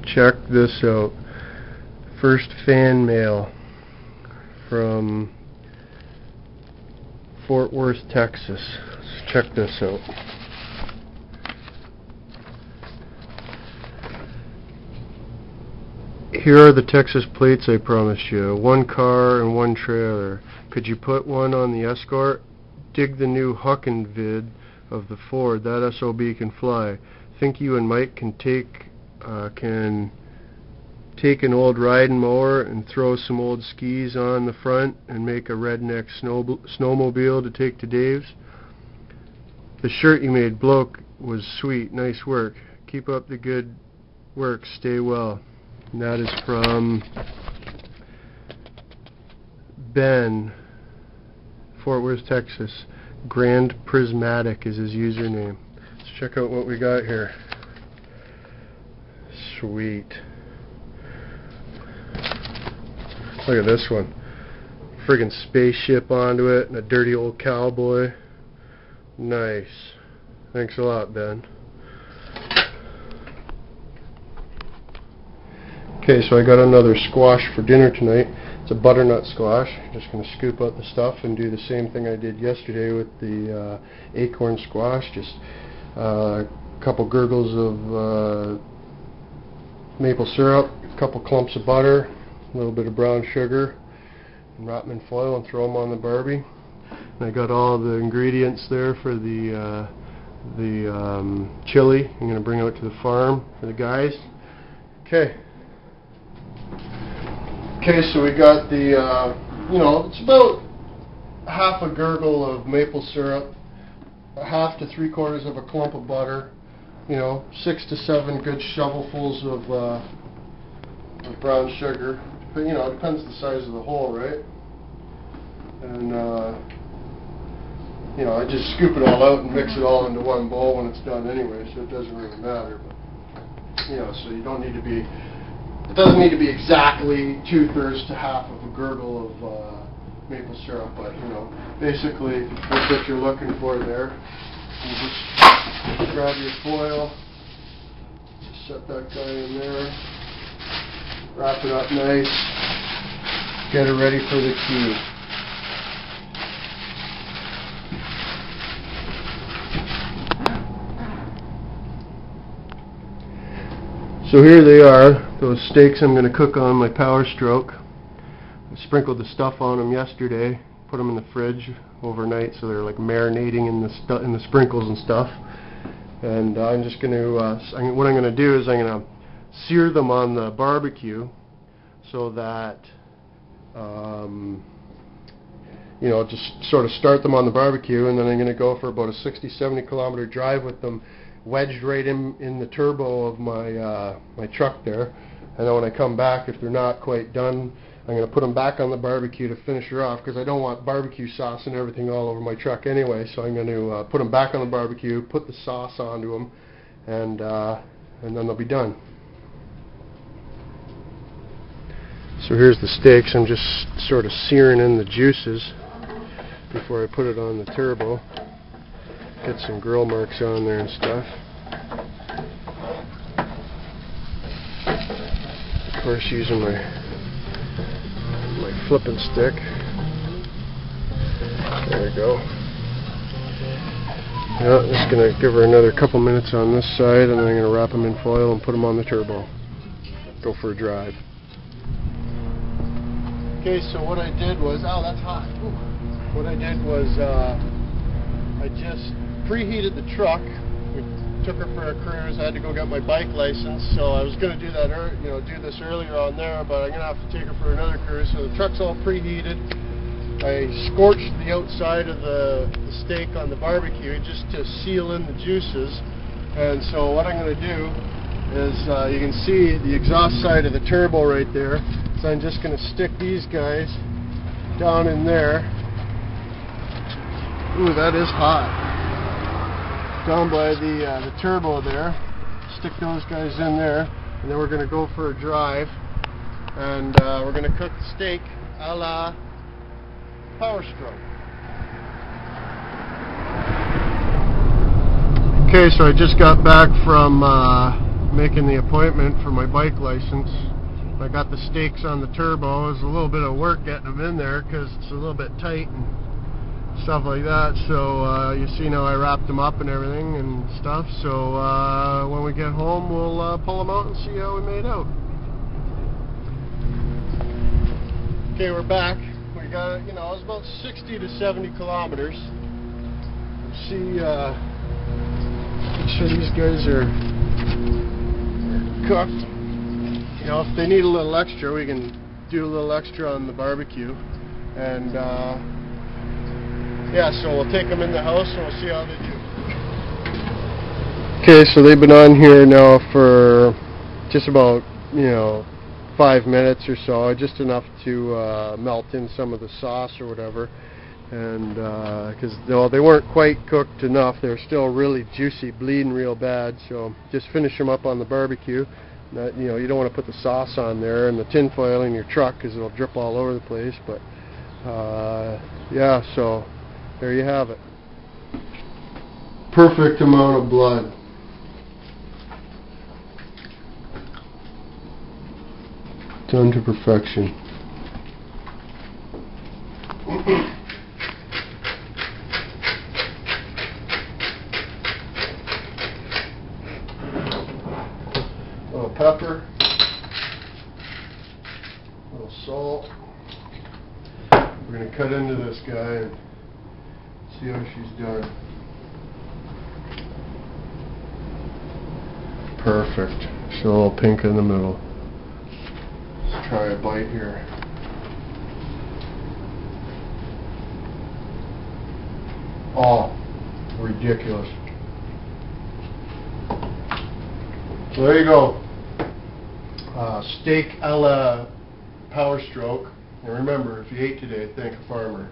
Check this out. First fan mail from Fort Worth, Texas. Let's check this out. Here are the Texas plates I promised you. 1 car and 1 trailer. Could you put one on the Escort? Dig the new Huckin' vid of the Ford. That SOB can fly. Think you and Mike can take an old riding mower and throw some old skis on the front and make a redneck snowmobile to take to Dave's? The shirt you made, bloke, was sweet. Nice work. Keep up the good work. Stay well. And that is from Ben, Fort Worth, Texas. Grandprismatic is his username. Let's check out what we got here. Sweet. Look at this one. Friggin' spaceship onto it and a dirty old cowboy. Nice. Thanks a lot, Ben. Okay, so I got another squash for dinner tonight. It's a butternut squash. Just going to scoop out the stuff and do the same thing I did yesterday with the acorn squash. Just a couple gurgles of maple syrup, a couple clumps of butter, a little bit of brown sugar, and wrap them in foil and throw them on the Barbie. And I got all the ingredients there for the chili. I'm going to bring out to the farm for the guys. Okay. Okay, so we got the, it's about half a gurgle of maple syrup, a half to 3/4 of a clump of butter, 6 to 7 good shovelfuls of brown sugar. But, it depends the size of the hole, right? And, I just scoop it all out and mix it all into one bowl when it's done anyway, so it doesn't really matter. But, so you don't need to be... It doesn't need to be exactly 2/3 to half of a gurgle of maple syrup, but basically that's what you're looking for there. You just grab your foil, just set that guy in there, wrap it up nice, get it ready for the queue. So here they are, those steaks I'm going to cook on my Powerstroke. I sprinkled the stuff on them yesterday, put them in the fridge overnight so they're like marinating in the sprinkles and stuff. And I'm just going to, what I'm going to do is I'm going to sear them on the barbecue so that, just sort of start them on the barbecue, and then I'm going to go for about a 60-70 kilometer drive with them wedged right in the turbo of my truck there. And then when I come back, if they're not quite done, I'm going to put them back on the barbecue to finish her off, because I don't want barbecue sauce and everything all over my truck anyway. So I'm going to put them back on the barbecue, put the sauce onto them, and then they'll be done. So here's the steaks. I'm just sort of searing in the juices before I put it on the turbo. Get some grill marks on there and stuff. Of course, using my flipping stick. There we go. Yeah, just going to give her another couple minutes on this side, and then I'm going to wrap them in foil and put them on the turbo. Go for a drive. Okay, so what I did was, oh, that's hot. Ooh. What I did was I just preheated the truck. We took her for a cruise. I had to go get my bike license, so I was going to do that, do this earlier on there, but I'm going to have to take her for another cruise. So the truck's all preheated. I scorched the outside of the steak on the barbecue just to seal in the juices. And so what I'm going to do is, you can see the exhaust side of the turbo right there. So I'm just going to stick these guys down in there. Ooh, that is hot. Down by the turbo there. Stick those guys in there, and then we're going to go for a drive, and we're going to cook the steak a la Powerstroke. Okay, so I just got back from making the appointment for my bike license. I got the stakes on the turbo. It was a little bit of work getting them in there because it's a little bit tight and stuff like that. So you see now I wrapped them up and everything and stuff. So when we get home, we'll pull them out and see how we made out. Okay, we're back. We got, you know, it was about 60 to 70 kilometers. You see, make sure these guys are cooked. You know, if they need a little extra, we can do a little extra on the barbecue. And yeah, so we'll take them in the house and we'll see how they do. Okay, so they've been on here now for just about, you know, 5 minutes or so, just enough to melt in some of the sauce or whatever. And because they weren't quite cooked enough, they were still really juicy, bleeding real bad. So just finish them up on the barbecue. You know, you don't want to put the sauce on there and the tin foil in your truck because it'll drip all over the place. But yeah, so there you have it. Perfect amount of blood. Done to perfection. A little pepper, a little salt. We're going to cut into this guy and see how she's done. Perfect. She's a little pink in the middle. Let's try a bite here. Oh, ridiculous. So there you go. Steak a la Powerstroke. And remember, if you ate today, thank a farmer.